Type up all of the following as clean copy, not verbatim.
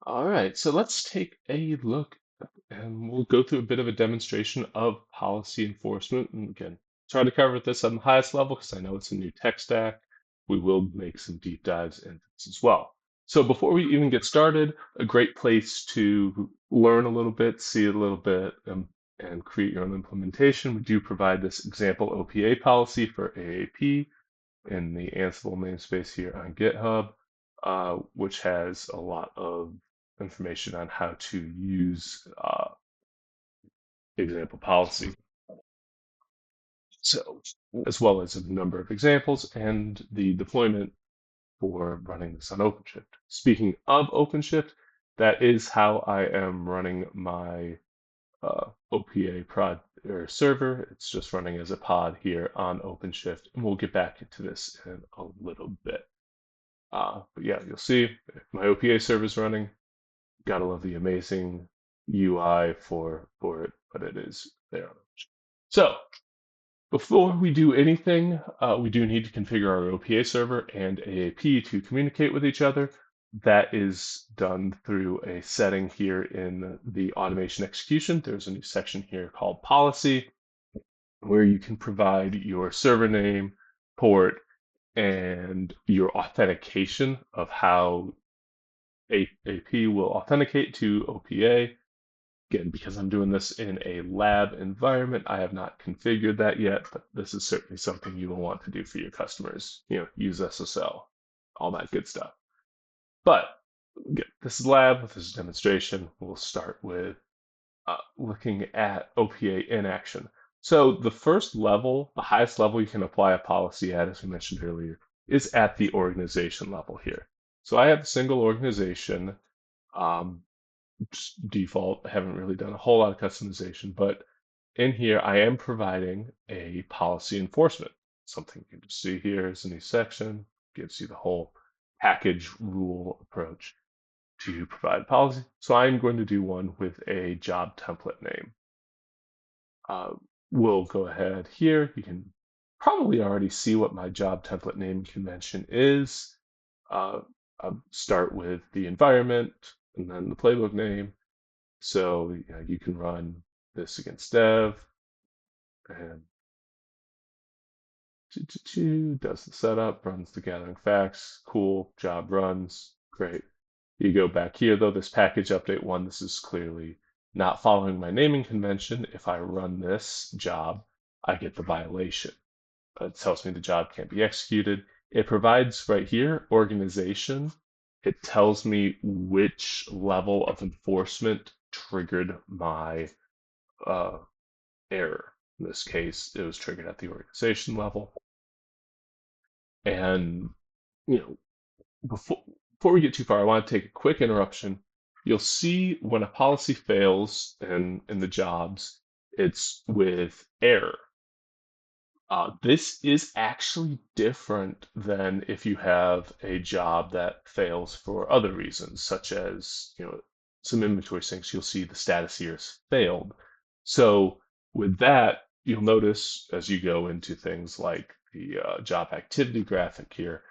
All right, so let's take a look and we'll go through a bit of a demonstration of policy enforcement. And again, try to cover this on the highest level because I know it's a new tech stack. We will make some deep dives into this as well. So before we even get started, a great place to learn a little bit, see a little bit, and create your own implementation. We do provide this example OPA policy for AAP in the Ansible namespace here on GitHub, which has a lot of information on how to use example policy. So, as well as a number of examples and the deployment for running this on OpenShift. Speaking of OpenShift, that is how I am running my OPA prod or server. It's just running as a pod here on OpenShift, and we'll get back into this in a little bit. But yeah, you'll see if my OPA server is running. Gotta love the amazing UI for it, but it is there. So before we do anything, we do need to configure our OPA server and AAP to communicate with each other. That is done through a setting here in the automation execution. There's a new section here called policy, where you can provide your server name, port, and your authentication of how AP will authenticate to OPA. Again, because I'm doing this in a lab environment, I have not configured that yet, but this is certainly something you will want to do for your customers. Use SSL, all that good stuff. But again, this is lab, this is demonstration. We'll start with looking at OPA in action. So the first level, the highest level you can apply a policy at, as we mentioned earlier, is at the organization level here. So I have a single organization. Um, Default. I haven't really done a whole lot of customization, but in here I am providing a policy enforcement. Something you can just see here is a new section, gives you the whole package rule approach to provide policy. So I'm going to do one with a job template name. We'll go ahead here. You can probably already see what my job template name convention is. I'll start with the environment and then the playbook name. So you can run this against dev and does the setup, runs the gathering facts. Cool, job runs, great. You go back here though, this package update one, this is clearly not following my naming convention. If I run this job, I get the violation. It tells me the job can't be executed. It provides right here, organization. It tells me which level of enforcement triggered my error. In this case, it was triggered at the organization level. And before we get too far, I want to take a quick interruption. You'll see when a policy fails in the jobs, it's with error. This is actually different than if you have a job that fails for other reasons, such as some inventory syncs. You'll see the status here is failed. So with that, you'll notice as you go into things like the job activity graphic here,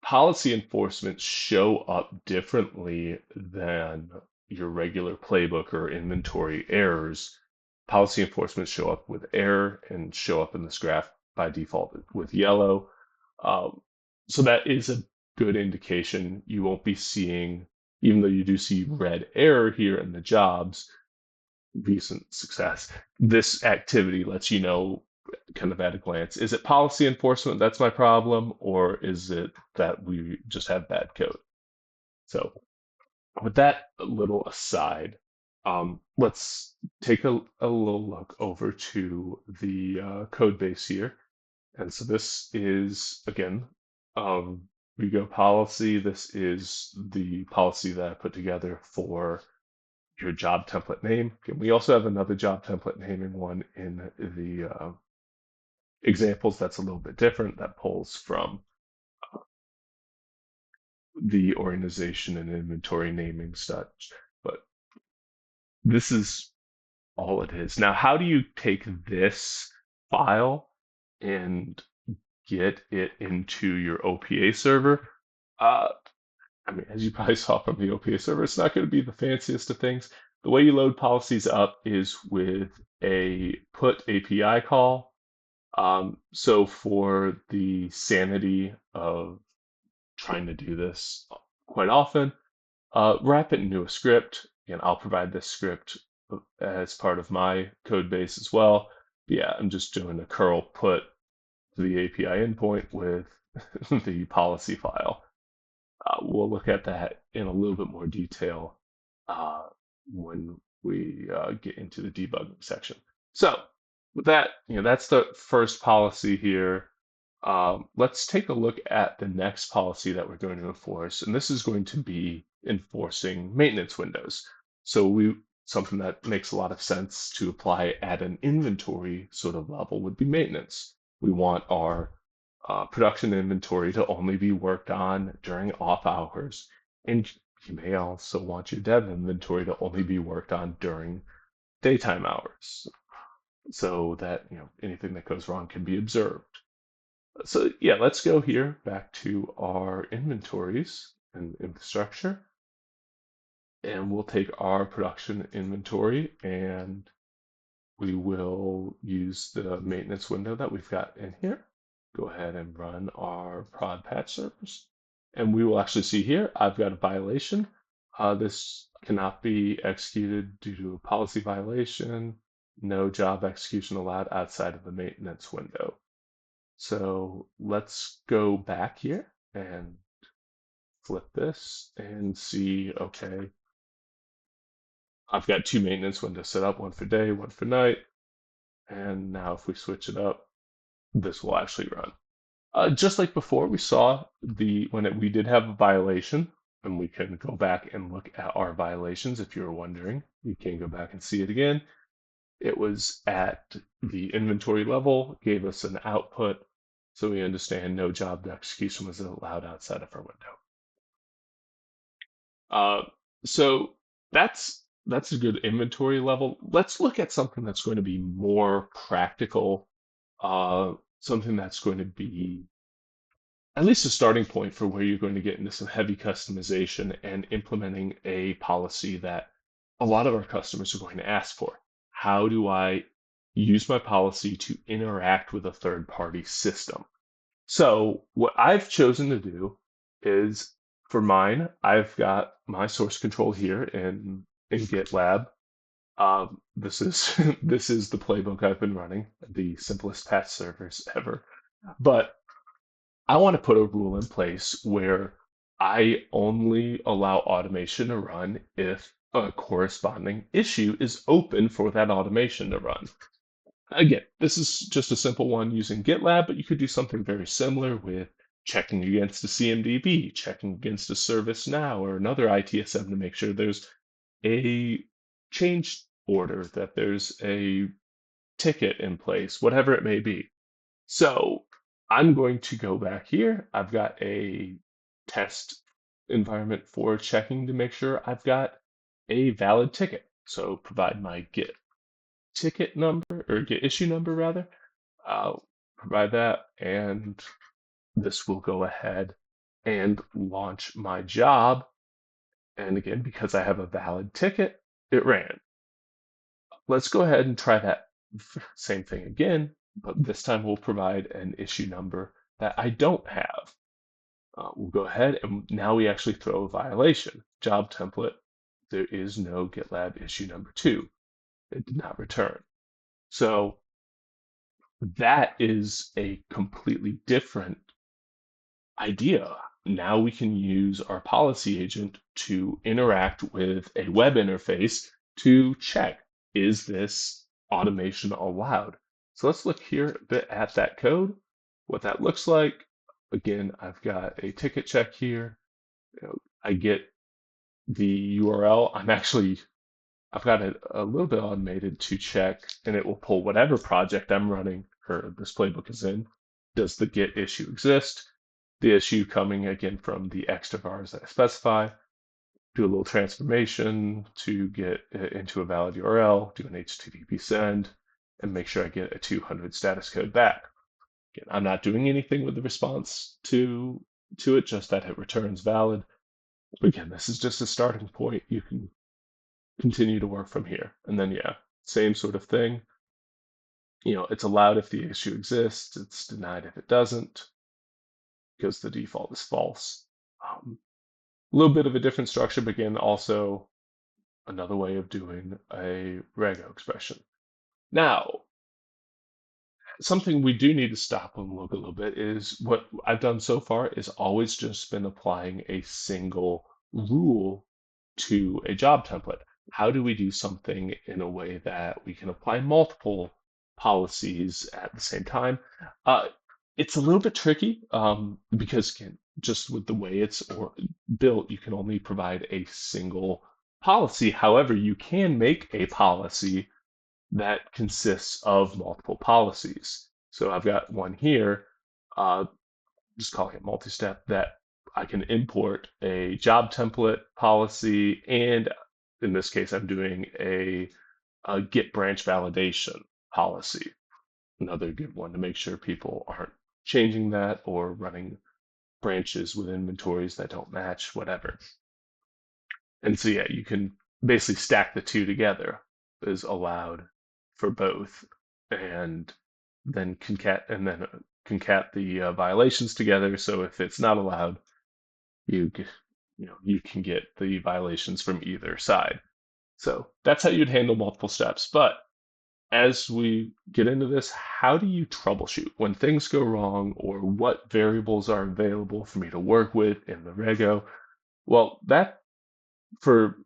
policy enforcement show up differently than your regular playbook or inventory errors. Policy enforcement show up with error and show up in this graph by default with yellow. So that is a good indication. You won't be seeing, even though you do see red error here in the jobs, recent success. This activity lets you know kind of at a glance, is it policy enforcement that's my problem, or is it that we just have bad code? So with that little aside, let's take a little look over to the code base here. And so this is, again, we go policy. This is the policy that I put together for your job template name. Okay, we also have another job template naming one in the examples that's a little bit different that pulls from the organization and inventory naming such. But this is all it is. Now, how do you take this file and get it into your OPA server? I mean, as you probably saw from the OPA server, it's not going to be the fanciest of things. The way you load policies up is with a put API call. So for the sanity of trying to do this quite often, wrap it into a script, and I'll provide this script as part of my code base as well. But yeah, I'm just doing a curl put to the API endpoint with the policy file. We'll look at that in a little bit more detail uh, when we get into the debugging section. So with that, that's the first policy here. Let's take a look at the next policy that we're going to enforce, and this is going to be enforcing maintenance windows. So something that makes a lot of sense to apply at an inventory sort of level would be maintenance. We want our production inventory to only be worked on during off hours, and you may also want your dev inventory to only be worked on during daytime hours, so that anything that goes wrong can be observed. So yeah, let's go here back to our inventories and infrastructure, and we'll take our production inventory and we will use the maintenance window that we've got in here. Go ahead and run our prod patch servers. And we will actually see here, I've got a violation. This cannot be executed due to a policy violation. No job execution allowed outside of the maintenance window. So let's go back here and flip this and see, okay, I've got two maintenance windows set up, one for day, one for night. And now if we switch it up, this will actually run. Just like before, we saw we did have a violation, and we can go back and look at our violations. If you were wondering, you can go back and see it again. It was at the inventory level, gave us an output, so we understand no job execution was allowed outside of our window. Uh, so that's a good inventory level. Let's look at something that's going to be more practical, something that's going to be at least a starting point for where you're going to get into some heavy customization and implementing a policy that a lot of our customers are going to ask for. How do I use my policy to interact with a third party system? So, what I've chosen to do is for mine, I've got my source control here in GitLab. This is this is the playbook I've been running, the simplest patch servers ever. But I want to put a rule in place where I only allow automation to run if a corresponding issue is open for that automation to run. Again, this is just a simple one using GitLab, but you could do something very similar with checking against a CMDB, checking against a ServiceNow or another ITSM to make sure there's a change order, that there's a ticket in place, whatever it may be. So I'm going to go back here. I've got a test environment for checking to make sure I've got a valid ticket. So provide my Git ticket number or Git issue number rather. I'll provide that, and this will go ahead and launch my job. And again, because I have a valid ticket, it ran. Let's go ahead and try that same thing again, but this time we'll provide an issue number that I don't have. We'll go ahead and now we actually throw a violation. Job template, there is no GitLab issue number 2. It did not return. So that is a completely different idea. Now we can use our policy agent to interact with a web interface to check, is this automation allowed? So let's look here a bit at that code, what that looks like. Again, I've got a ticket check here. I get the URL. I've got it a little bit automated to check, and it will pull whatever project I'm running or this playbook is in. Does the Git issue exist? The issue coming again from the extra vars that I specify. Do a little transformation to get it into a valid URL, do an HTTP send, and make sure I get a 200 status code back. Again, I'm not doing anything with the response to it, just that it returns valid. Again, this is just a starting point. You can continue to work from here. And then, yeah, same sort of thing. It's allowed if the issue exists, it's denied if it doesn't, because the default is false. A little bit of a different structure, but again, also another way of doing a rego expression. Now, something we do need to stop and look a little bit is what I've done so far is always just been applying a single rule to a job template. How do we do something in a way that we can apply multiple policies at the same time? Uh, it's a little bit tricky because again, just with the way it's built, you can only provide a single policy. However, you can make a policy that consists of multiple policies. So I've got one here, uh, just calling it multi-step, that I can import a job template policy, and in this case, I'm doing a Git branch validation policy. Another good one to make sure people aren't changing that or running branches with inventories that don't match, whatever. And so, yeah, you can basically stack the two together is allowed for both, and then concat the violations together. So if it's not allowed, you can get the violations from either side. So that's how you'd handle multiple steps. But as we get into this, how do you troubleshoot when things go wrong, or what variables are available for me to work with in the Rego? Well, that for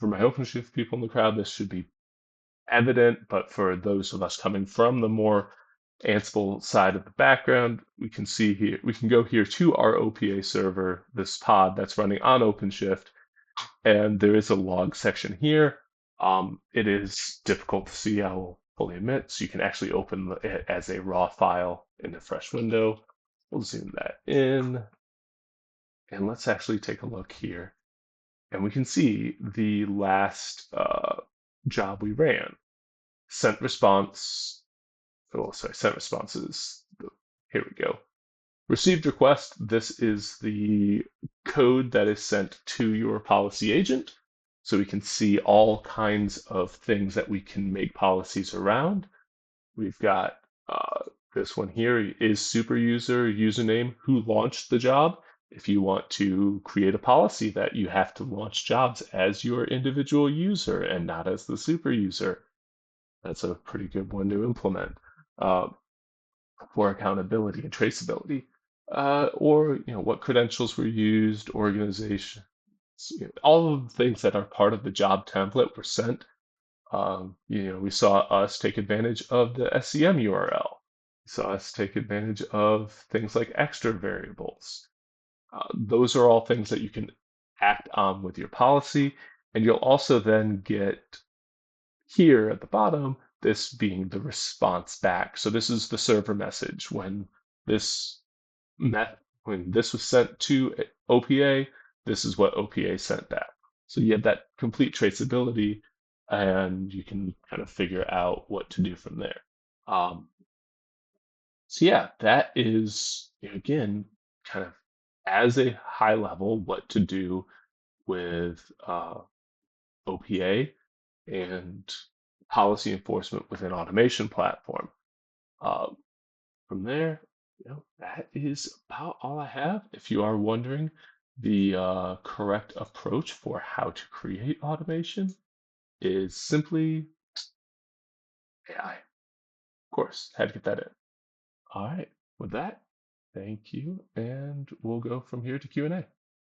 my OpenShift people in the crowd, this should be evident, but for those of us coming from the more Ansible side of the background, we can see here, we can go here to our OPA server, this pod that's running on OpenShift, and there is a log section here. It is difficult to see, I will fully admit, so you can actually open it as a raw file in a fresh window. We'll zoom that in, and let's actually take a look here. And we can see the last job we ran. Sent response, oh, sorry, sent responses. Here we go. Received request. This is the code that is sent to your policy agent. So we can see all kinds of things that we can make policies around. We've got this one here is super user username who launched the job. If you want to create a policy that you have to launch jobs as your individual user and not as the super user, that's a pretty good one to implement uh, for accountability and traceability. Or what credentials were used, organization, all of the things that are part of the job template were sent. We saw us take advantage of the SCM URL. We saw us take advantage of things like extra variables. Those are all things that you can act on with your policy, and you'll also then get here at the bottom, this being the response back. So this is the server message when this when this was sent to OPA, this is what OPA sent back. So you have that complete traceability, and you can kind of figure out what to do from there. Um, so yeah, that is again kind of as a high level what to do with OPA and policy enforcement within automation platform. Um, from there, that is about all I have. If you are wondering, the correct approach for how to create automation is simply AI. Of course, had to get that in. All right, with that, thank you, and we'll go from here to Q&A.